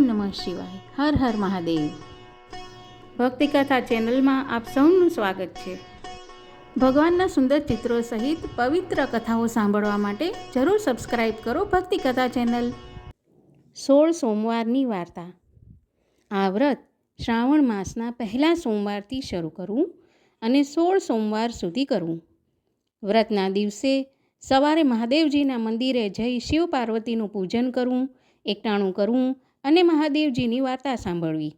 નમઃ શિવાય. હર હર મહાદેવ. ભક્તિકથા ચેનલમાં આપ સૌનું સ્વાગત છે. ભગવાનના સુંદર ચિત્રો સહિત પવિત્ર કથાઓ સાંભળવા માટે જરૂર સબસ્ક્રાઈબ કરો ભક્તિકથા ચેનલ. 16 સોમવારની વાર્તા. આ વ્રત શ્રાવણ માસના પહેલા સોમવારથી શરૂ કરવું અને 16 સોમવાર સુધી કરવું. વ્રતના દિવસે સવારે મહાદેવજીના મંદિરે જઈ શિવ પાર્વતીનું પૂજન કરવું, એકટાણું કરવું અને મહાદેવજીની વાર્તા સાંભળવી.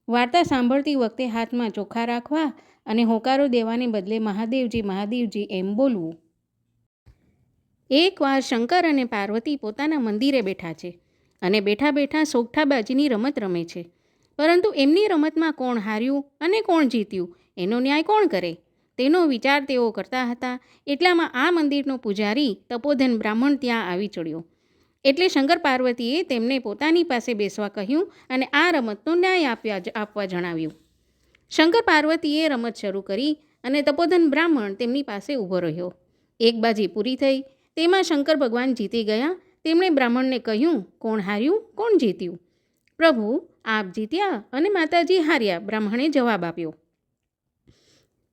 વાર્તા સાંભળતી વખતે હાથમાં ચોખા રાખવા અને હોકારો દેવાને બદલે મહાદેવજી મહાદેવજી એમ બોલવું. એકવાર શંકર અને પાર્વતી પોતાના મંદિરે બેઠા છે અને બેઠા બેઠા સોગઠાબાજીની રમત રમે છે. પરંતુ એમની રમતમાં કોણ હાર્યું અને કોણ જીત્યું એનો ન્યાય કોણ કરે તેનો વિચાર તેઓ કરતા હતા. એટલામાં આ મંદિરનો પૂજારી તપોધન બ્રાહ્મણ ત્યાં આવી ચડ્યો. એટલે શંકર પાર્વતીએ તેમને પોતાની પાસે બેસવા કહ્યું અને આ રમતનો ન્યાય આપવા જણાવ્યું. શંકર પાર્વતીએ રમત શરૂ કરી અને તપોધન બ્રાહ્મણ તેમની પાસે ઊભો રહ્યો. એક બાજી પૂરી થઈ. તેમાં શંકર ભગવાન જીતી ગયા. તેમણે બ્રાહ્મણને કહ્યું, કોણ હાર્યું કોણ જીત્યું? પ્રભુ, આપ જીત્યા અને માતાજી હાર્યા, બ્રાહ્મણે જવાબ આપ્યો.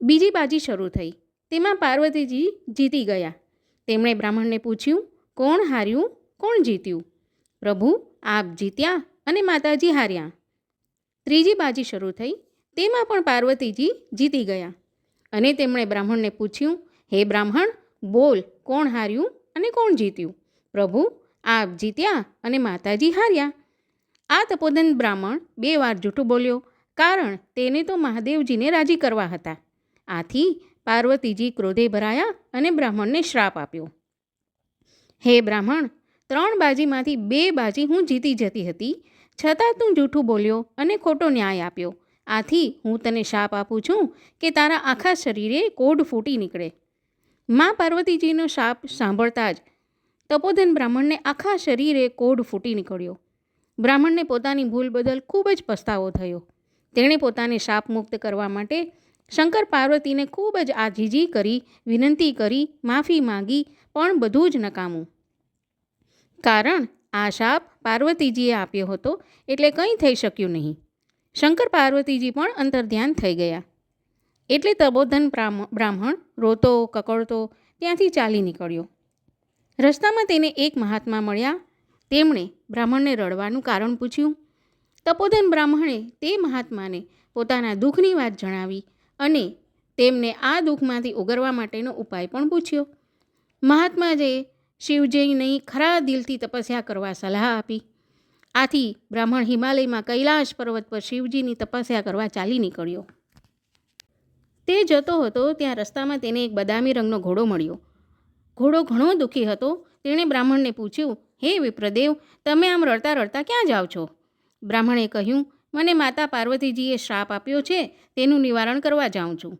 બીજી બાજી શરૂ થઈ. તેમાં પાર્વતીજી જીતી ગયા. તેમણે બ્રાહ્મણને પૂછ્યું, કોણ હાર્યું કોણ જીત્યું? પ્રભુ, આપ જીત્યા અને માતાજી હાર્યા. ત્રીજી બાજી શરૂ થઈ. તેમાં પણ પાર્વતીજી જીતી ગયા અને તેમણે બ્રાહ્મણને પૂછ્યું, હે બ્રાહ્મણ, બોલ, કોણ હાર્યું અને કોણ જીત્યું? પ્રભુ, આપ જીત્યા અને માતાજી હાર્યા. આ તપોધન બ્રાહ્મણ 2 વાર જૂઠું બોલ્યો, કારણ તેને તો મહાદેવજીને રાજી કરવા હતા. આથી પાર્વતીજી ક્રોધે ભરાયા અને બ્રાહ્મણને શ્રાપ આપ્યો. હે બ્રાહ્મણ, 3 બાજીમાંથી 2 બાજી હું જીતી જતી હતી, છતાં તું જૂઠું બોલ્યો અને ખોટો ન્યાય આપ્યો. આથી હું તને શાપ આપું છું કે તારા આખા શરીરે કોઢ ફૂટી નીકળે. માં પાર્વતીજીનો શાપ સાંભળતા જ તપોધન બ્રાહ્મણને આખા શરીરે કોઢ ફૂટી નીકળ્યો. બ્રાહ્મણને પોતાની ભૂલ બદલ ખૂબ જ પસ્તાવો થયો. તેણે પોતાને શાપ મુક્ત કરવા માટે શંકર પાર્વતીને ખૂબ જ આજીજી કરી, વિનંતી કરી, માફી માંગી, પણ બધું જ નકામું. કારણ આ શાપ પાર્વતીજીએ આપ્યો હતો એટલે કંઈ થઈ શક્યું નહીં. શંકર પાર્વતીજી પણ અંતર્ધ્યાન થઈ ગયા. એટલે તપોધન બ્રાહ્મણ રોતો કકળતો ત્યાંથી ચાલી નીકળ્યો. રસ્તામાં તેને એક મહાત્મા મળ્યા. તેમણે બ્રાહ્મણને રડવાનું કારણ પૂછ્યું. તપોધન બ્રાહ્મણે તે મહાત્માને પોતાના દુઃખની વાત જણાવી અને તેમને આ દુઃખમાંથી ઉગરવા માટેનો ઉપાય પણ પૂછ્યો. મહાત્માએ શિવજીની ખરા દિલથી તપસ્યા કરવા સલાહ આપી. આથી બ્રાહ્મણ હિમાલયમાં કૈલાશ પર્વત પર શિવજીની તપસ્યા કરવા ચાલી નીકળ્યો. તે જતો હતો ત્યાં રસ્તામાં તેને એક બદામી રંગનો ઘોડો મળ્યો. ઘોડો ઘણો દુઃખી હતો. તેણે બ્રાહ્મણને પૂછ્યું, હે વિપ્રદેવ, તમે આમ રડતા રડતા ક્યાં જાઓ છો? બ્રાહ્મણે કહ્યું, મને માતા પાર્વતીજીએ શ્રાપ આપ્યો છે, તેનું નિવારણ કરવા જાઉં છું.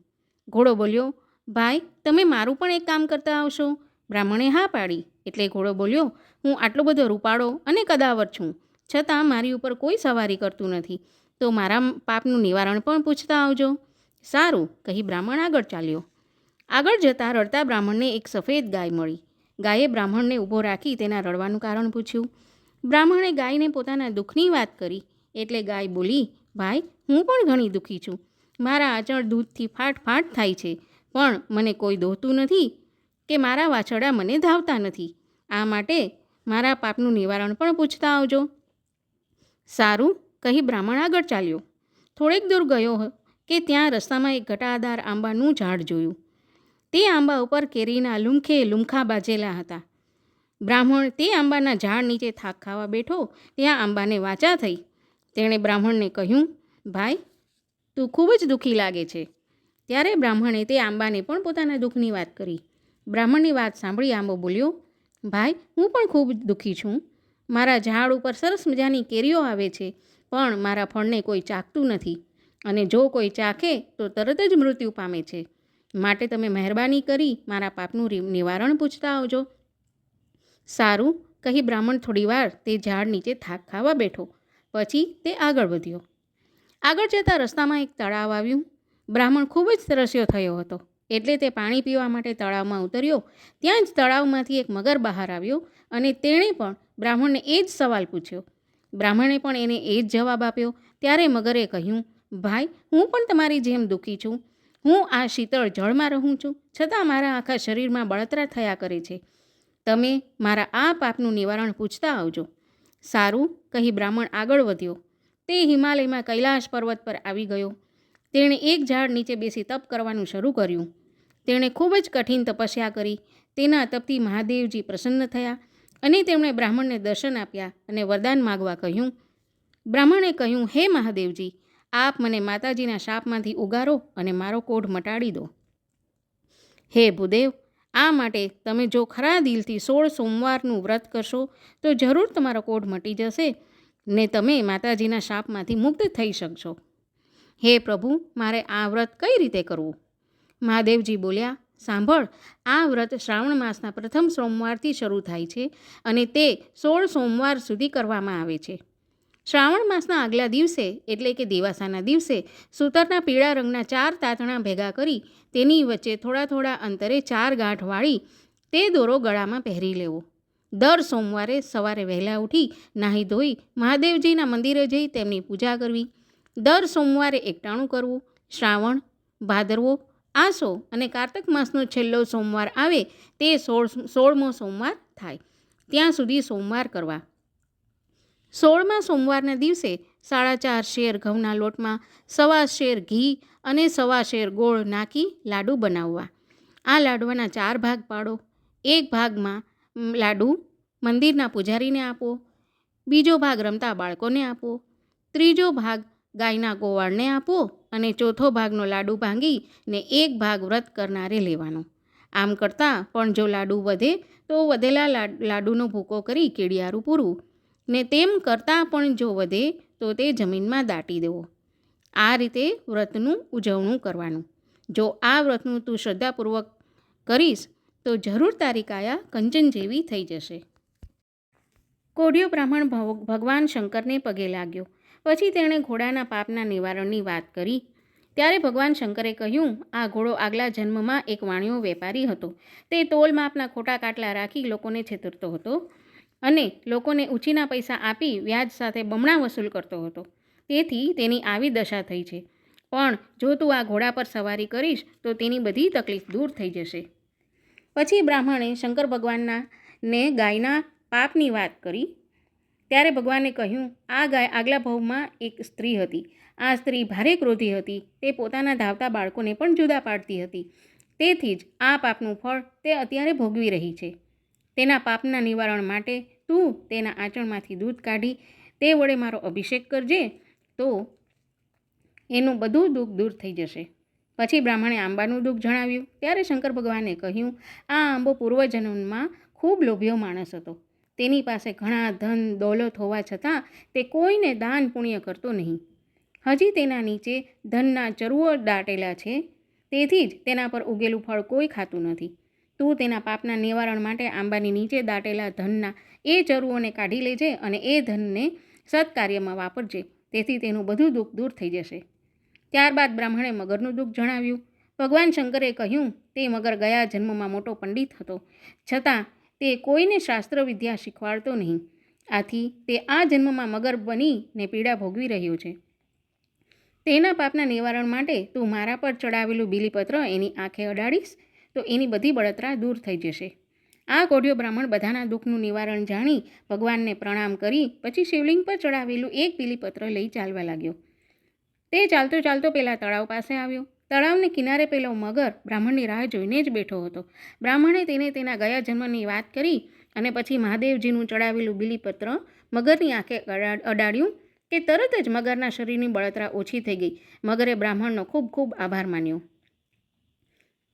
ઘોડો બોલ્યો, ભાઈ, તમે મારું પણ એક કામ કરતા આવશો? બ્રાહ્મણે હા પાડી. એટલે ઘોડો બોલ્યો, હું આટલો બધો રૂપાળો અને કદાવર છું, છતાં મારી ઉપર કોઈ સવારી કરતું નથી, તો મારા પાપનું નિવારણ પણ પૂછતા આવજો. સારું, કહી બ્રાહ્મણ આગળ ચાલ્યો. આગળ જતાં રડતા બ્રાહ્મણને એક સફેદ ગાય મળી. ગાયે બ્રાહ્મણને ઊભો રાખી તેના રડવાનું કારણ પૂછ્યું. બ્રાહ્મણે ગાયને પોતાના દુઃખની વાત કરી. એટલે ગાય બોલી, ભાઈ, હું પણ ઘણી દુઃખી છું. મારા આંચળ દૂધથી ફાટ ફાટ થાય છે, પણ મને કોઈ દોહતું નથી કે મારા વાછરડા મને ધાવતા નથી. આ માટે મારા પાપનું નિવારણ પણ પૂછતા આવજો. સારું, કહી બ્રાહ્મણ આગળ ચાલ્યો. થોડેક દૂર ગયો કે ત્યાં રસ્તામાં એક ઘટાદાર આંબાનું ઝાડ જોયું. તે આંબા ઉપર કેરીના લૂમખે લૂમખા બાજેલા હતા. બ્રાહ્મણ તે આંબાના ઝાડ નીચે થાક ખાવા બેઠો ત્યાં આંબાને વાચા થઈ. તેણે બ્રાહ્મણને કહ્યું, ભાઈ, તું ખૂબ જ દુઃખી લાગે છે. ત્યારે બ્રાહ્મણે તે આંબાને પણ પોતાના દુઃખની વાત કરી. બ્રાહ્મણની વાત સાંભળી આંબો બોલ્યો, ભાઈ, હું પણ ખૂબ દુઃખી છું. મારા ઝાડ ઉપર સરસ મજાની કેરીઓ આવે છે, પણ મારા ફળને કોઈ ચાખતું નથી અને જો કોઈ ચાખે તો તરત જ મૃત્યુ પામે છે. માટે તમે મહેરબાની કરી મારા પાપનું નિવારણ પૂછતા આવજો. સારું, કહી બ્રાહ્મણ થોડીવાર તે ઝાડ નીચે થાક ખાવા બેઠો. પછી તે આગળ વધ્યો. આગળ જતાં રસ્તામાં એક તળાવ આવ્યું. બ્રાહ્મણ ખૂબ જ તરસ્યો થયો હતો એટલે તે પાણી પીવા માટે તળાવમાં ઉતર્યો. ત્યાં જ તળાવમાંથી એક મગર બહાર આવ્યો અને તેણે પણ બ્રાહ્મણને એ જ સવાલ પૂછ્યો. બ્રાહ્મણે પણ એને એ જ જવાબ આપ્યો. ત્યારે મગરે કહ્યું, ભાઈ, હું પણ તમારી જેમ દુઃખી છું. હું આ શીતળ જળમાં રહું છું, છતાં મારા આખા શરીરમાં બળતરા થયા કરે છે. તમે મારા આ પાપનું નિવારણ પૂછતા આવજો. સારું કહી બ્રાહ્મણ આગળ વધ્યો. તે હિમાલયમાં કૈલાશ પર્વત પર આવી ગયો. તેણે એક ઝાડ નીચે બેસી તપ કરવાનું શરૂ કર્યું. તેણે ખૂબ જ કઠિન તપસ્યા કરી. તેના તપથી મહાદેવજી પ્રસન્ન થયા અને તેમણે બ્રાહ્મણને દર્શન આપ્યા અને વરદાન માગવા કહ્યું. બ્રાહ્મણે કહ્યું, હે મહાદેવજી, આપ મને માતાજીના શાપમાંથી ઉગારો અને મારો કોઢ મટાડી દો. હે ભૂદેવ, આ માટે તમે જો ખરા દિલથી 16 સોમવારનું વ્રત કરશો તો જરૂર તમારો કોઢ મટી જશે ને તમે માતાજીના શાપમાંથી મુક્ત થઈ શકશો. હે પ્રભુ, મારે આ વ્રત કઈ રીતે કરવું? મહાદેવજી બોલ્યા, સાંભળ, આ વ્રત શ્રાવણ માસના પ્રથમ સોમવારથી શરૂ થાય છે અને તે 16 સોમવાર સુધી કરવામાં આવે છે. શ્રાવણ માસના આગલા દિવસે એટલે કે દિવાસાના દિવસે સૂતરના પીળા રંગના 4 તાતણા ભેગા કરી તેની વચ્ચે થોડા થોડા અંતરે 4 ગાંઠ વાળી તે દોરો ગળામાં પહેરી લેવો. દર સોમવારે સવારે વહેલા ઉઠી નાહી ધોઈ મહાદેવજીના મંદિરે જઈ તેમની પૂજા કરવી. દર સોમવારે એકટાણું કરવું. શ્રાવણ, ભાદરવો, આસો અને કાર્તક માસનો છેલ્લો સોમવાર આવે તે 16મો સોમવાર થાય ત્યાં સુધી સોમવાર કરવા. 16મા સોમવારના દિવસે 4.5 શેર ઘઉંના લોટમાં 1.25 શેર ઘી અને 1.25 શેર ગોળ નાખી લાડુ બનાવવા. આ લાડવાના 4 ભાગ પાડો. એક ભાગમાં લાડુ મંદિરના પૂજારીને આપો, બીજો ભાગ રમતા બાળકોને આપો, ત્રીજો ભાગ ગાયના ગોવાળને આપો અને ચોથો ભાગનો લાડુ ભાંગી ને એક ભાગ વ્રત કરનારે લેવાનો. આમ કરતાં પણ જો લાડુ વધે તો વધેલા લાડુનો ભૂકો કરી કેડિયારું પૂરવું ને તેમ કરતાં પણ જો વધે તો તે જમીનમાં દાટી દેવો. આ રીતે વ્રતનું ઉજવણું કરવાનું. જો આ વ્રતનું તું શ્રદ્ધાપૂર્વક કરીશ તો જરૂર તારી કાયા કંચન જેવી થઈ જશે. કોઢિયો બ્રાહ્મણ ભગવાન શંકરને પગે લાગ્યો. પછી તેણે ઘોડાના પાપના નિવારણની વાત કરી. ત્યારે ભગવાન શંકરે કહ્યું, આ ઘોડો આગલા જન્મમાં એક વાણિયો વેપારી હતો. તે તોલ માપના ખોટા કાટલા રાખી લોકોને છેતરતો હતો અને લોકોને ઉછીના પૈસા આપી વ્યાજ સાથે બમણા વસૂલ કરતો હતો. તેથી તેની આવી દશા થઈ છે. પણ જો તું આ ઘોડા પર સવારી કરીશ તો તેની બધી તકલીફ દૂર થઈ જશે. પછી બ્રાહ્મણે શંકર ભગવાનને ગાયના પાપની વાત કરી. ત્યારે ભગવાને કહ્યું, આ ગાય આગલા ભવમાં એક સ્ત્રી હતી. આ સ્ત્રી ભારે ક્રોધી હતી. તે પોતાના ધાવતા બાળકોને પણ જુદા પાડતી હતી. તેથી જ આ પાપનું ફળ તે અત્યારે ભોગવી રહી છે. તેના પાપના નિવારણ માટે તું તેના આંચણમાંથી દૂધ કાઢી તે વડે મારો અભિષેક કરજે તો એનું બધું દુઃખ દૂર થઈ જશે. પછી બ્રાહ્મણે આંબાનું દુઃખ જણાવ્યું. ત્યારે શંકર ભગવાને કહ્યું, આ આંબો પૂર્વજન્મમાં ખૂબ લોભિયો માણસ હતો. તેની પાસે ઘણા ધન દોલત હોવા છતાં તે કોઈને દાન પુણ્ય કરતો નહીં. હજી તેના નીચે ધનના ચરુઓ દાટેલા છે. તેથી જ તેના પર ઉગેલું ફળ કોઈ ખાતું નથી. તું તેના પાપના નિવારણ માટે આંબાની નીચે દાટેલા ધનના એ ચરુઓને કાઢી લેજે અને એ ધનને સત્કાર્યમાં વાપરજે. તેથી તેનું બધું દુઃખ દૂર થઈ જશે. ત્યારબાદ બ્રાહ્મણે મગરનું દુઃખ જણાવ્યું. ભગવાન શંકરે કહ્યું, તે મગર ગયા જન્મમાં મોટો પંડિત હતો, છતાં તે કોઈને શાસ્ત્ર વિદ્યા શીખવાડતો નહીં. આથી તે આ જન્મમાં મગર બનીને પીડા ભોગવી રહ્યો છે. તેના પાપના નિવારણ માટે તું મારા પર ચડાવેલું બીલીપત્ર એની આંખે અડાડીશ તો એની બધી બળતરા દૂર થઈ જશે. આ કોઢિયો બ્રાહ્મણ બધાના દુઃખનું નિવારણ જાણી ભગવાનને પ્રણામ કરી પછી શિવલિંગ પર ચડાવેલું એક બીલીપત્ર લઈ ચાલવા લાગ્યો. તે ચાલતો ચાલતો પેલા તળાવ પાસે આવ્યો. તળાવને કિનારે પેલો મગર બ્રાહ્મણની રાહ જોઈને જ બેઠો હતો. બ્રાહ્મણે તેને તેના ગયા જન્મની વાત કરી અને પછી મહાદેવજીનું ચડાવેલું બીલીપત્ર મગરની આંખે અડાડ્યું કે તરત જ મગરના શરીરની બળતરા ઓછી થઈ ગઈ. મગરે બ્રાહ્મણનો ખૂબ ખૂબ આભાર માન્યો.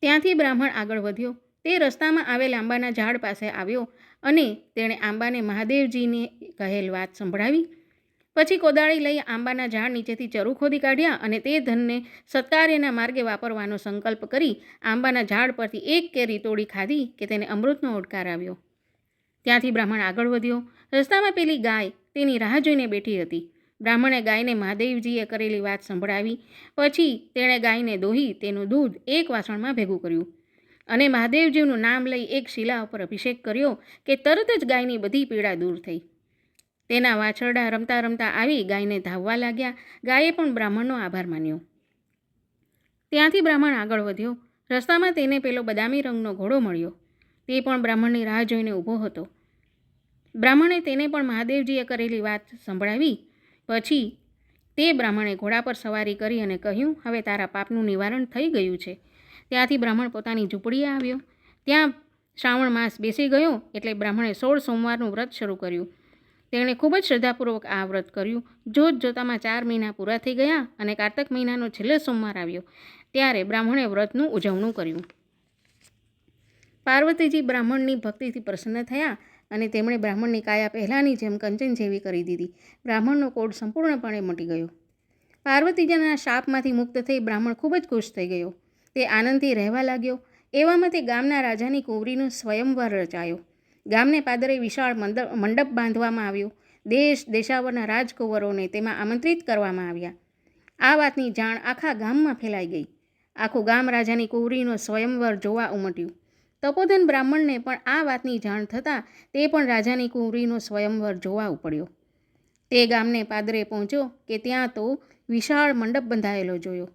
ત્યાંથી બ્રાહ્મણ આગળ વધ્યો. તે રસ્તામાં આવેલ આંબાના ઝાડ પાસે આવ્યો અને તેણે આંબાને મહાદેવજીને કહેલ વાત સંભળાવી. પછી કોદાળી લઈ આંબાના ઝાડ નીચેથી ચરુ ખોદી કાઢ્યા અને તે ધનને સત્કાર્યના માર્ગે વાપરવાનો સંકલ્પ કરી આંબાના ઝાડ પરથી એક કેરી તોડી ખાધી કે તેને અમૃતનો ઓડકાર આવ્યો. ત્યાંથી બ્રાહ્મણ આગળ વધ્યો. રસ્તામાં પેલી ગાય તેની રાહ જોઈને બેઠી હતી. બ્રાહ્મણે ગાયને મહાદેવજીએ કરેલી વાત સંભળાવી. પછી તેણે ગાયને દોહી તેનું દૂધ એક વાસણમાં ભેગું કર્યું અને મહાદેવજીનું નામ લઈ એક શિલા ઉપર અભિષેક કર્યો કે તરત જ ગાયની બધી પીડા દૂર થઈ. તેના વાછરડા રમતા રમતા આવી ગાયને ધાવવા લાગ્યા. ગાયે પણ બ્રાહ્મણનો આભાર માન્યો. ત્યાંથી બ્રાહ્મણ આગળ વધ્યો. રસ્તામાં તેને પેલો બદામી રંગનો ઘોડો મળ્યો. તે પણ બ્રાહ્મણની રાહ જોઈને ઊભો હતો. બ્રાહ્મણે તેને પણ મહાદેવજીએ કરેલી વાત સંભળાવી. પછી તે બ્રાહ્મણે ઘોડા પર સવારી કરી અને કહ્યું, હવે તારા પાપનું નિવારણ થઈ ગયું છે. ત્યાંથી બ્રાહ્મણ પોતાની ઝૂંપડીએ આવ્યો. ત્યાં શ્રાવણ માસ બેસી ગયો એટલે બ્રાહ્મણે 16 સોમવારનું વ્રત શરૂ કર્યું. તેણે ખૂબ જ શ્રદ્ધાપૂર્વક આ વ્રત કર્યું. જોત જોતામાં 4 મહિના પૂરા થઈ ગયા અને કારતક મહિનાનો છેલ્લો સોમવાર આવ્યો. ત્યારે બ્રાહ્મણે વ્રતનું ઉજવણું કર્યું. પાર્વતીજી બ્રાહ્મણની ભક્તિથી પ્રસન્ન થયા અને તેમણે બ્રાહ્મણની કાયા પહેલાંની જેમ કંચન જેવી કરી દીધી. બ્રાહ્મણનો કોઢ સંપૂર્ણપણે મટી ગયો. પાર્વતીજીના શાપમાંથી મુક્ત થઈ બ્રાહ્મણ ખૂબ જ ખુશ થઈ ગયો. તે આનંદથી રહેવા લાગ્યો. એવામાં તે ગામના રાજાની કુંવરીનો સ્વયંવર રચાયો. ગામને પાદરે વિશાળ મંડપ બાંધવામાં આવ્યો. દેશ દેશાવરના રાજકુંવરોને તેમાં આમંત્રિત કરવામાં આવ્યા. આ વાતની જાણ આખા ગામમાં ફેલાઈ ગઈ. આખું ગામ રાજાની કુંવરીનો સ્વયંવર જોવા ઉમટ્યું. તપોધન બ્રાહ્મણને પણ આ વાતની જાણ થતાં તે પણ રાજાની કુંવરીનો સ્વયંવર જોવા ઉપડ્યો. તે ગામને પાદરે પહોંચ્યો કે ત્યાં તો વિશાળ મંડપ બંધાયેલો જોયો.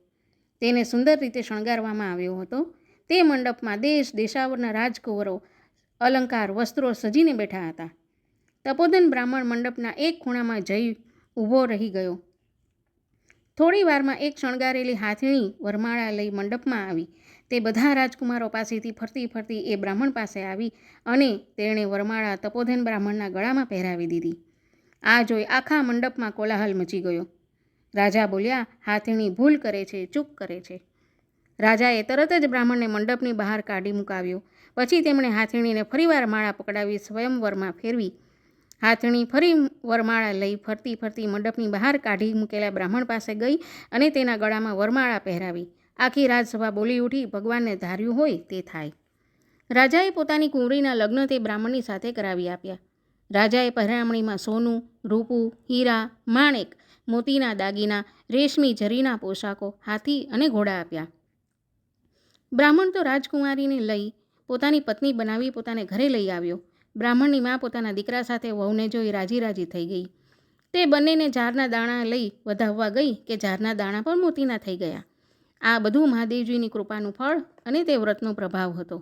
તેને સુંદર રીતે શણગારવામાં આવ્યો હતો. તે મંડપમાં દેશ દેશાવરના રાજકુંવરો અલંકાર વસ્ત્રો સજીને બેઠા હતા. તપોધન બ્રાહ્મણ મંડપના એક ખૂણામાં જઈ ઊભો રહી ગયો. થોડી વારમાં એક શણગારેલી હાથીણી વરમાળા લઈ મંડપમાં આવી. તે બધા રાજકુમારો પાસેથી ફરતી ફરતી એ બ્રાહ્મણ પાસે આવી અને તેણે વરમાળા તપોધન બ્રાહ્મણના ગળામાં પહેરાવી દીધી. આ જોઈ આખા મંડપમાં કોલાહલ મચી ગયો. રાજા બોલ્યા, હાથીણી ભૂલ કરે છે, ચૂપ કરે છે. રાજાએ તરત જ બ્રાહ્મણને મંડપની બહાર કાઢી મુકાવ્યો. પછી તેમણે હાથીણીને ફરીવાર માળા પકડાવી સ્વયંવરમાં ફેરવી. હાથીણી ફરી વરમાળા લઈ ફરતી ફરતી મંડપની બહાર કાઢી મૂકેલા બ્રાહ્મણ પાસે ગઈ અને તેના ગળામાં વરમાળા પહેરાવી. આખી રાજસભા બોલી ઉઠી, ભગવાનને ધાર્યું હોય તે થાય. રાજાએ પોતાની કુંવરીના લગ્ન તે બ્રાહ્મણની સાથે કરાવી આપ્યા. રાજાએ પહેરામણીમાં સોનું, રૂપું, હીરા, માણેક, મોતીના દાગીના, રેશમી જરીના પોશાકો, હાથી અને ઘોડા આપ્યા. બ્રાહ્મણ તો રાજકુમારીને લઈ પોતાની પત્ની બનાવી પોતાને ઘરે લઈ આવ્યો. બ્રાહ્મણની મા પોતાના દીકરા સાથે વહુને જોઈ રાજી રાજી થઈ ગઈ. તે બંનેને ઝારના દાણા લઈ વધાવવા ગઈ કે ઝારના દાણા પણ મોતીના થઈ ગયા. આ બધું મહાદેવજીની કૃપાનું ફળ અને તે વ્રતનો પ્રભાવ હતો.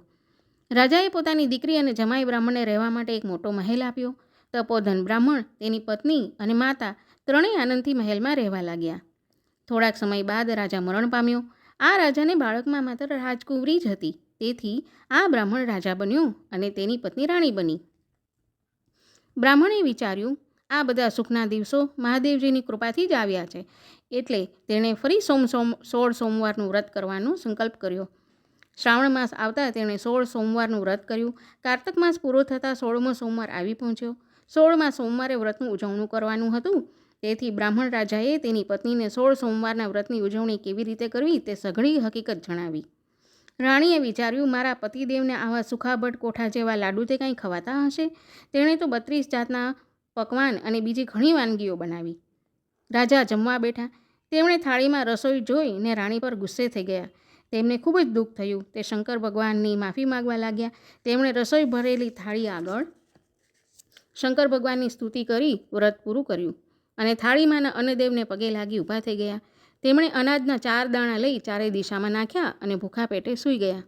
રાજાએ પોતાની દીકરી અને જમાઈ બ્રાહ્મણને રહેવા માટે એક મોટો મહેલ આપ્યો. તપોધન બ્રાહ્મણ, તેની પત્ની અને માતા ત્રણેય આનંદથી મહેલમાં રહેવા લાગ્યા. થોડાક સમય બાદ રાજા મરણ પામ્યો. આ રાજાને બાળકમાં માત્ર રાજકુંવરી જ હતી. તેથી આ બ્રાહ્મણ રાજા બન્યો અને તેની પત્ની રાણી બની. બ્રાહ્મણે વિચાર્યું, આ બધા સુખના દિવસો મહાદેવજીની કૃપાથી જ આવ્યા છે. એટલે તેણે ફરી 16 સોમવારનું વ્રત કરવાનો સંકલ્પ કર્યો. શ્રાવણ માસ આવતા તેણે 16 સોમવારનું વ્રત કર્યું. કારતક માસ પૂરો થતાં 16મો સોમવાર આવી પહોંચ્યો. 16મા સોમવારે વ્રતનું ઉજવણું કરવાનું હતું. તેથી બ્રાહ્મણ રાજાએ તેની પત્નીને 16 સોમવારના વ્રતની ઉજવણી કેવી રીતે કરવી તે સઘળી હકીકત જણાવી. રાણીએ વિચાર્યું, મારા પતિદેવને આવા સુખાભટ કોઠા જેવા લાડુ તે કંઈ ખવાતા હશે. તેણે તો 32 જાતના પકવાન અને બીજી ઘણી વાનગીઓ બનાવી. રાજા જમવા બેઠા. તેમણે થાળીમાં રસોઈ જોઈને રાણી પર ગુસ્સે થઈ ગયા. તેમને ખૂબ જ દુઃખ થયું. તે શંકર ભગવાનની માફી માગવા લાગ્યા. તેમણે રસોઈ ભરેલી થાળી આગળ શંકર ભગવાનની સ્તુતિ કરી વ્રત પૂરું કર્યું અને થાળીમાંના અન્નદેવને પગે લાગી ઊભા થઈ ગયા. તેમણે અનાજના 4 દાણા લઈ ચારે દિશામાં નાખ્યા અને ભૂખા પેટે સૂઈ ગયા.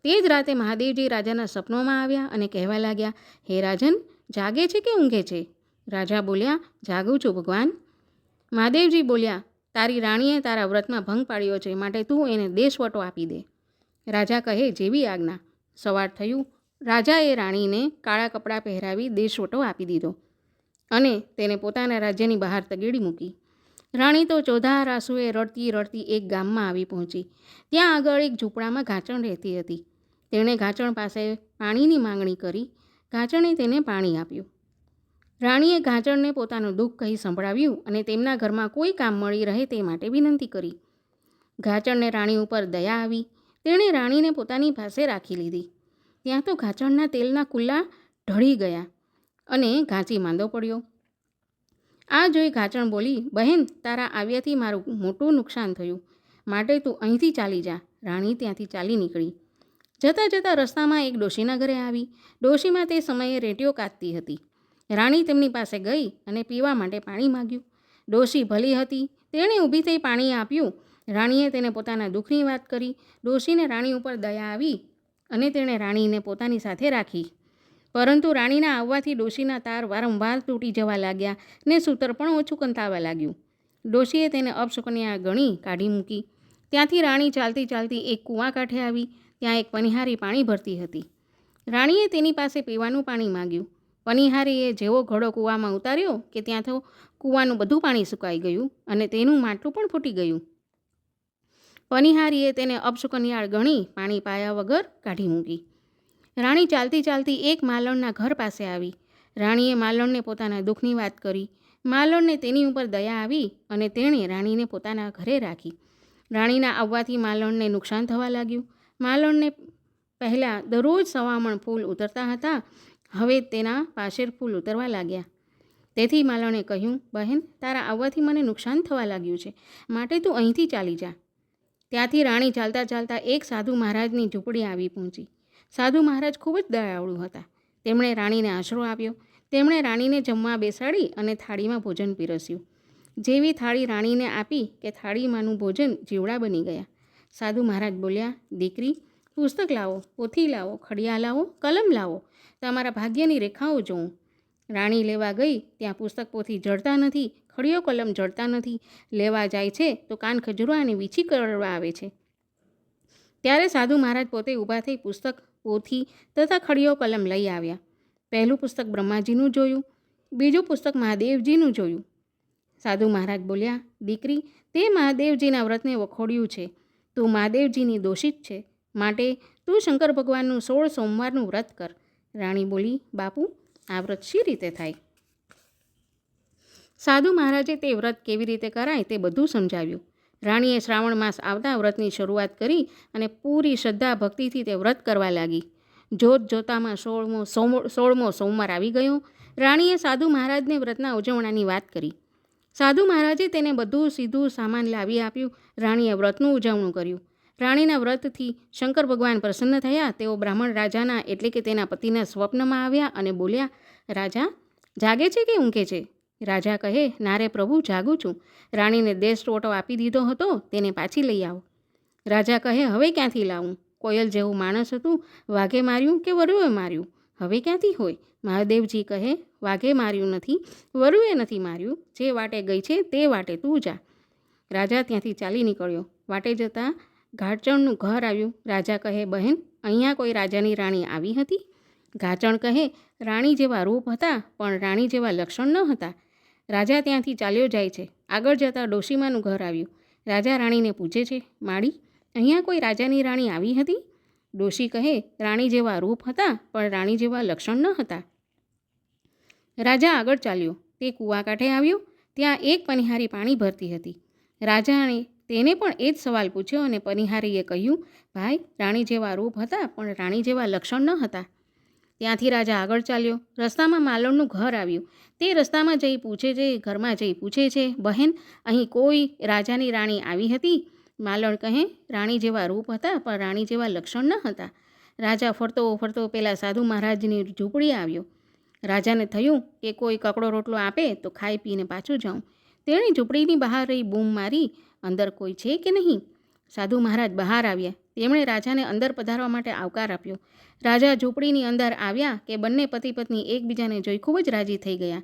તે જ રાતે મહાદેવજી રાજાના સપનોમાં આવ્યા અને કહેવા લાગ્યા, હે રાજન, જાગે છે કે ઊંઘે છે? રાજા બોલ્યા, જાગું છું ભગવાન. મહાદેવજી બોલ્યા, તારી રાણીએ તારા વ્રતમાં ભંગ પાડ્યો છે, માટે તું એને દેશવટો આપી દે. રાજા કહે, જેવી આજ્ઞા. સવાર થયું. રાજાએ રાણીને કાળા કપડાં પહેરાવી દેશવટો આપી દીધો અને તેને પોતાના રાજ્યની બહાર તગેડી મૂકી. રાણી તો ચોધાર આંસુએ રડતી રડતી એક ગામમાં આવી પહોંચી. ત્યાં આગળ એક ઝૂંપડામાં ઘાંચણ રહેતી હતી. તેણે ઘાંચણ પાસે પાણીની માંગણી કરી. ઘાંચણે તેને પાણી આપ્યું. રાણીએ ઘાંચણને પોતાનું દુઃખ કહી સંભળાવ્યું અને તેમના ઘરમાં કોઈ કામ મળી રહે તે માટે વિનંતી કરી. ઘાંચણને રાણી ઉપર દયા આવી. તેણે રાણીને પોતાની પાસે રાખી લીધી. ત્યાં તો ઘાંચણના તેલના કુલ્લા ઢળી ગયા અને ઘાંચી માંદો પડ્યો. આ જોઈ ઘાંચણ બોલી, બહેન, તારા આવ્યાથી મારું મોટું નુકસાન થયું, માટે તું અહીંથી ચાલી જા. રાણી ત્યાંથી ચાલી નીકળી. જતાં જતાં રસ્તામાં એક ડોશીના ઘરે આવી. ડોશીમાં તે સમયે રેંટિયો કાતતી હતી. રાણી તેમની પાસે ગઈ અને પીવા માટે પાણી માગ્યું. ડોશી ભલી હતી, તેણે ઊભી થઈ પાણી આપ્યું. રાણીએ તેને પોતાના દુઃખની વાત કરી. ડોશીને રાણી ઉપર દયા આવી અને તેણે રાણીને પોતાની સાથે રાખી. પરંતુ રાણીના આવવાથી ડોશીના તાર વારંવાર તૂટી જવા લાગ્યા ને સૂતર પણ ઓછું કંતાવા લાગ્યું. ડોશીએ તેને અપશુકનિયાળ ગણી કાઢી મૂકી. ત્યાંથી રાણી ચાલતી ચાલતી એક કૂવા કાંઠે આવી. ત્યાં એક પનિહારી પાણી ભરતી હતી. રાણીએ તેની પાસે પીવાનું પાણી માગ્યું. પનિહારીએ જેવો ઘડો કૂવામાં ઉતાર્યો કે ત્યાં તો કૂવાનું બધું પાણી સુકાઈ ગયું અને તેનું માટલું પણ ફૂટી ગયું. પનિહારીએ તેને અપશુકનિયાળ ગણી પાણી પાયા વગર કાઢી મૂકી. રાણી ચાલતી ચાલતી એક માલણના ઘર પાસે આવી. રાણીએ માલણને પોતાના દુઃખની વાત કરી. માલણને તેની ઉપર દયા આવી અને તેણે રાણીને પોતાના ઘરે રાખી. રાણીના આવવાથી માલણને નુકસાન થવા લાગ્યું. માલણને પહેલાં દરરોજ સવામણ ફૂલ ઉતરતા હતા, હવે તેના પાશેર ફૂલ ઉતરવા લાગ્યા. તેથી માલણે કહ્યું, બહેન, તારા આવવાથી મને નુકસાન થવા લાગ્યું છે, માટે તું અહીંથી ચાલી જા. ત્યાંથી રાણી ચાલતા ચાલતા એક સાધુ મહારાજની ઝૂંપડી આવી પહોંચી. સાધુ મહારાજ ખૂબ જ દયાળુ હતા. તેમણે રાણીને આશરો આપ્યો. તેમણે રાણીને જમવા બેસાડી અને થાળીમાં ભોજન પીરસ્યું. જેવી થાળી રાણીને આપી કે થાળીમાંનું ભોજન જીવડા બની ગયા. સાધુ મહારાજ બોલ્યા, દીકરી, પુસ્તક લાવો, પોથી લાવો, ખડિયા લાવો, કલમ લાવો, તમારા ભાગ્યની રેખાઓ જોઉં. રાણી લેવા ગઈ ત્યાં પુસ્તક પોથી જડતા નથી, ખડિયો કલમ જડતા નથી. લેવા જાય છે તો કાન ખજૂરવા અને વીછી કરવા આવે છે. ત્યારે સાધુ મહારાજ પોતે ઊભા થઈ પુસ્તક, પોથી તથા ખડિયો કલમ લઈ આવ્યા. પહેલું પુસ્તક બ્રહ્માજીનું જોયું, બીજું પુસ્તક મહાદેવજીનું જોયું. સાધુ મહારાજ બોલ્યા, દીકરી, તે મહાદેવજીના વ્રતને વખોડ્યું છે. તું મહાદેવજીની દોષિત છે, માટે તું શંકર ભગવાનનું 16 સોમવારનું વ્રત કર. રાણી બોલી, બાપુ, આ વ્રત શી રીતે થાય? સાધુ મહારાજે તે વ્રત કેવી રીતે કરાય તે બધું સમજાવ્યું. રાણીએ શ્રાવણ માસ આવતા વ્રતની શરૂઆત કરી અને પૂરી શ્રદ્ધા ભક્તિથી તે વ્રત કરવા લાગી. જોત જોતામાં 16મો સોમવાર આવી ગયો. રાણીએ સાધુ મહારાજને વ્રતના ઉજવણાની વાત કરી. સાધુ મહારાજે તેને બધું સીધું સામાન લાવી આપ્યું. રાણીએ વ્રતનું ઉજવણું કર્યું. રાણીના વ્રતથી શંકર ભગવાન પ્રસન્ન થયા. તેઓ બ્રાહ્મણ રાજાના એટલે કે તેના પતિના સ્વપ્નમાં આવ્યા અને બોલ્યા, રાજા જાગે છે કે ઊંઘે છે? રાજા કહે, નારે પ્રભુ, જાગું છું. રાણીને દેશ ટોટો આપી દીધો હતો, તેને પાછી લઈ આવો. રાજા કહે, હવે ક્યાંથી લાવું? કોયલ જેવું માણસ હતું, વાઘે માર્યું કે વરુએ માર્યું? હવે ક્યાંથી હોય? મહાદેવજી કહે, વાઘે માર્યું નથી, વરુએ નથી માર્યું. જે વાટે ગઈ છે તે વાટે તું જા. રાજા ત્યાંથી ચાલી નીકળ્યો. વાટે જતાં ઘાચણનું ઘર આવ્યું. રાજા કહે, બહેન, અહીંયા કોઈ રાજાની રાણી આવી હતી? ઘાચણ કહે, રાણી જેવા રૂપ હતા, પણ રાણી જેવા લક્ષણ ન હતા. રાજા ત્યાંથી ચાલ્યો જાય છે. આગળ જતાં ડોશીમાનું ઘર આવ્યું. રાજા રાણીને પૂછે છે, માળી, અહીંયા કોઈ રાજાની રાણી આવી હતી? ડોશી કહે, રાણી જેવા રૂપ હતા, પણ રાણી જેવા લક્ષણ ન હતા. રાજા આગળ ચાલ્યો. તે કૂવા કાંઠે આવ્યો. ત્યાં એક પનિહારી પાણી ભરતી હતી. રાજાએ તેને પણ એ જ સવાલ પૂછ્યો અને પનિહારીએ કહ્યું, ભાઈ, રાણી જેવા રૂપ હતા, પણ રાણી જેવા લક્ષણ ન હતા. ત્યાંથી રાજા આગળ ચાલ્યો. રસ્તામાં માલણનું ઘર આવ્યું. તે રસ્તામાં જઈ પૂછે છે, ઘરમાં જઈ પૂછે છે, બહેન, અહીં કોઈ રાજાની રાણી આવી હતી? માલણ કહે, રાણી જેવા રૂપ હતા, પણ રાણી જેવા લક્ષણ ન હતા. રાજા ફરતો ફરતો પેલા સાધુ મહારાજની ઝૂંપડી આવ્યો. રાજાને થયું કે કોઈ કકડો રોટલો આપે તો ખાઈ પીને પાછું જાઉં. તેણે ઝૂંપડીની બહાર રહી બૂમ મારી, અંદર કોઈ છે કે નહીં? સાધુ મહારાજ બહાર આવ્યા. તેમણે રાજાને અંદર પધારવા માટે આવકાર આપ્યો. રાજા ઝૂંપડીની અંદર આવ્યા કે બંને પતિ પત્ની એકબીજાને જોઈ ખૂબ જ રાજી થઈ ગયા.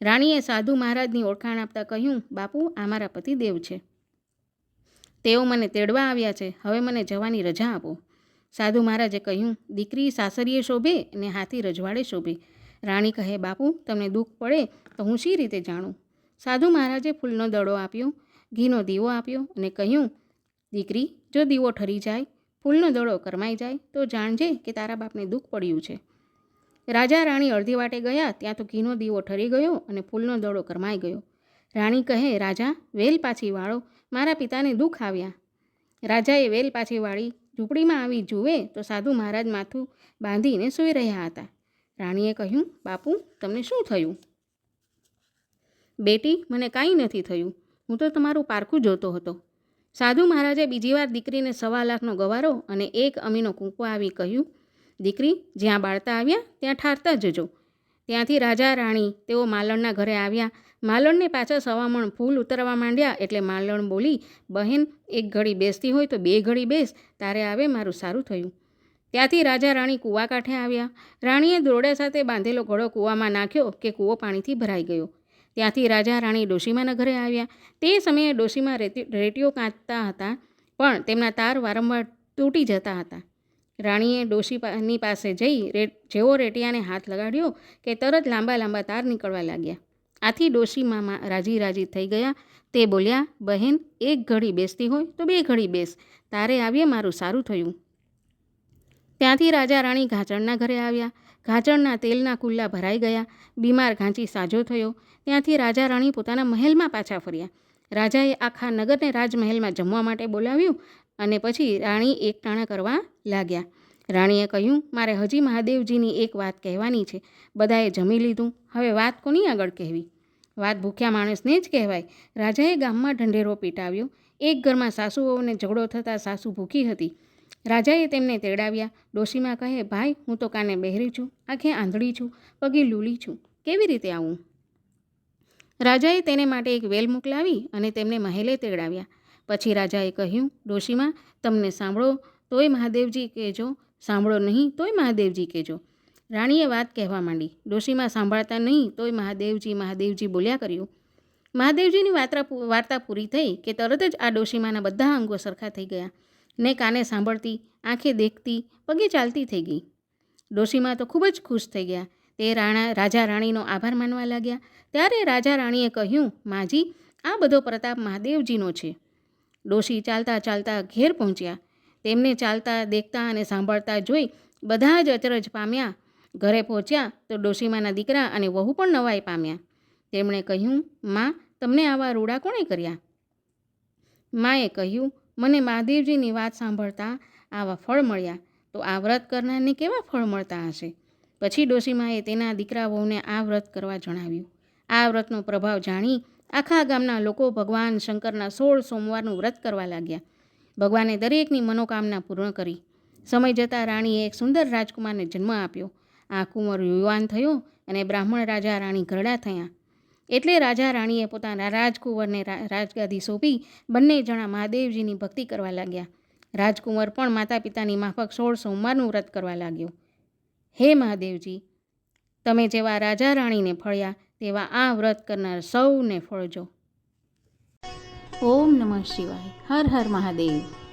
રાણીએ સાધુ મહારાજની ઓળખાણ આપતા કહ્યું, બાપુ, આ મારા પતિદેવ છે. તેઓ મને તેડવા આવ્યા છે. હવે મને જવાની રજા આપો. સાધુ મહારાજે કહ્યું, દીકરી સાસરીએ શોભે અને હાથી રજવાડે શોભે. રાણી કહે, બાપુ, તમને દુઃખ પડે તો હું શી રીતે જાણું? સાધુ મહારાજે ફૂલનો દડો આપ્યો, ઘીનો દીવો આપ્યો અને કહ્યું, દીકરી, જો દીવો ઠરી જાય, ફૂલનો દડો કરમાઈ જાય તો જાણજે કે તારા બાપને દુઃખ પડ્યું છે. રાજા રાણી અડધી વાટે ગયા ત્યાં તો ઘીનો દીવો ઠરી ગયો અને ફૂલનો દડો કરમાઈ ગયો. રાણી કહે, રાજા, વેલ પાછી વાળો, મારા પિતાને દુઃખ આવ્યા. રાજાએ વેલ પાછી વાળી. ઝૂંપડીમાં આવી જુએ તો સાધુ મહારાજ માથું બાંધીને સૂઈ રહ્યા હતા. રાણીએ કહ્યું, બાપુ, તમને શું થયું? બેટી, મને કાંઈ નથી થયું. હું તો તમારું પારખું જોતો હતો. સાધુ મહારાજે બીજી વાર દીકરીને 1.25 લાખનો ગવારો અને 1 અમીનો કૂંકો આવી કહ્યું, દીકરી, જ્યાં બાળતા આવ્યા ત્યાં ઠારતા જજો. ત્યાંથી રાજા રાણી તેઓ માલણના ઘરે આવ્યા. માલણને પાછા સવામણ ફૂલ ઉતરવા માંડ્યા એટલે માલણ બોલી, બહેન, એક ઘડી બેસતી હોય તો 2 ઘડી બેસ, તારે આવે મારું સારું થયું. ત્યાંથી રાજા રાણી કૂવા કાંઠે આવ્યા. રાણીએ દોરડા સાથે બાંધેલો ઘડો કૂવામાં નાખ્યો કે કૂવો પાણીથી ભરાઈ ગયો. ત્યાંથી રાજા રાણી ડોશીમાના ઘરે આવ્યા. તે સમયે ડોશીમા રેટીઓ કાંચતા હતા, પણ તેમના તાર વારંવાર તૂટી જતા હતા. રાણીએ ડોશીની પાસે જઈ જેવો રેટિયાને હાથ લગાડ્યો કે તરત લાંબા લાંબા તાર નીકળવા લાગ્યા. આથી ડોશીમા રાજી થઈ ગયા. તે બોલ્યા, બહેન, એક ઘડી બેસતી હોય તો 2 ઘડી બેસ, તારે આવીએ મારું સારું થયું. ત્યાંથી રાજા રાણી ઘાંચણના ઘરે આવ્યા. ઘાંચણના તેલના કુલ્લા ભરાઈ ગયા. બીમાર ઘાંચી સાજો થયો. ત્યાંથી રાજા રાણી પોતાના મહેલમાં પાછા ફર્યા. રાજાએ આખા નગરને રાજમહેલમાં જમવા માટે બોલાવ્યું અને પછી રાણી એકટાણા કરવા લાગ્યા. રાણીએ કહ્યું, મારે હજી મહાદેવજીની એક વાત કહેવાની છે. બધાએ જમી લીધું, હવે વાત કોની આગળ કહેવી? વાત ભૂખ્યા માણસને જ કહેવાય. રાજાએ ગામમાં ઢંઢેરો પીટાવ્યો. એક ઘરમાં સાસુ વહુને ઝઘડો થતાં સાસુ ભૂખી હતી. રાજાએ તેમને તેડાવ્યા. ડોશીમા કહે, ભાઈ, હું તો કાને બહેરી છું, આંખે આંધળી છું, પગે લૂલી છું, કેવી રીતે આવું? રાજાએ તેને માટે એક વેલ મોકલાવી અને તેમને મહેલે તેડાવ્યા. પછી રાજાએ કહ્યું, ડોશીમા, તમને સાંભળો તોય મહાદેવજી કહેજો, સાંભળો નહીં તોય મહાદેવજી કહેજો. રાણીએ વાત કહેવા માંડી. ડોશીમા સાંભળતા નહીં તોય મહાદેવજી બોલ્યા કર્યું. મહાદેવજીની વાર્તા પૂરી થઈ કે તરત જ આ ડોશીમાના બધા અંગો સરખા થઈ ગયા ને કાને સાંભળતી, આંખે દેખતી, પગે ચાલતી થઈ ગઈ. ડોશીમા તો ખૂબ જ ખુશ થઈ ગયા. તે રાજા રાણીનો આભાર માનવા લાગ્યા. ત્યારે રાજા રાણીએ કહ્યું, માજી, આ બધો પ્રતાપ મહાદેવજીનો છે. ડોશી ચાલતા ચાલતા ઘેર પહોંચ્યા. તેમને ચાલતા, દેખતા અને સાંભળતા જોઈ બધા જ અચરજ પામ્યા. ઘરે પહોંચ્યા તો ડોશીમાના દીકરા અને વહુ પણ નવાઈ પામ્યા. તેમણે કહ્યું, માં, તમને આવા રૂડા કોણે કર્યા? માએ કહ્યું, મને મહાદેવજીની વાત સાંભળતા આવા ફળ મળ્યા, તો આ વ્રત કરનારને કેવા ફળ મળતા હશે? પછી ડોશીમાએ તેના દીકરા વહુને આ વ્રત કરવા જણાવ્યું. આ વ્રતનો પ્રભાવ જાણી આખા ગામના લોકો ભગવાન શંકરના 16 સોમવારનું વ્રત કરવા લાગ્યા. ભગવાને દરેકની મનોકામના પૂર્ણ કરી. સમય જતાં રાણીએ એક સુંદર રાજકુમારને જન્મ આપ્યો. આ કુંવર યુવાન થયો અને બ્રાહ્મણ રાજા રાણી ઘરડા થયા. એટલે રાજા રાણીએ પોતાના રાજકુંવરને રાજગાદી સોંપી બંને જણા મહાદેવજીની ભક્તિ કરવા લાગ્યા. રાજકુંવર પણ માતા પિતાની માફક 16 સોમવારનું વ્રત કરવા લાગ્યો. હે મહાદેવજી, તમે જેવા રાજા રાણીને ફળ્યા તેવા આ વ્રત કરનાર સૌને ફળજો. ઓમ નમઃ શિવાય. હર હર મહાદેવ.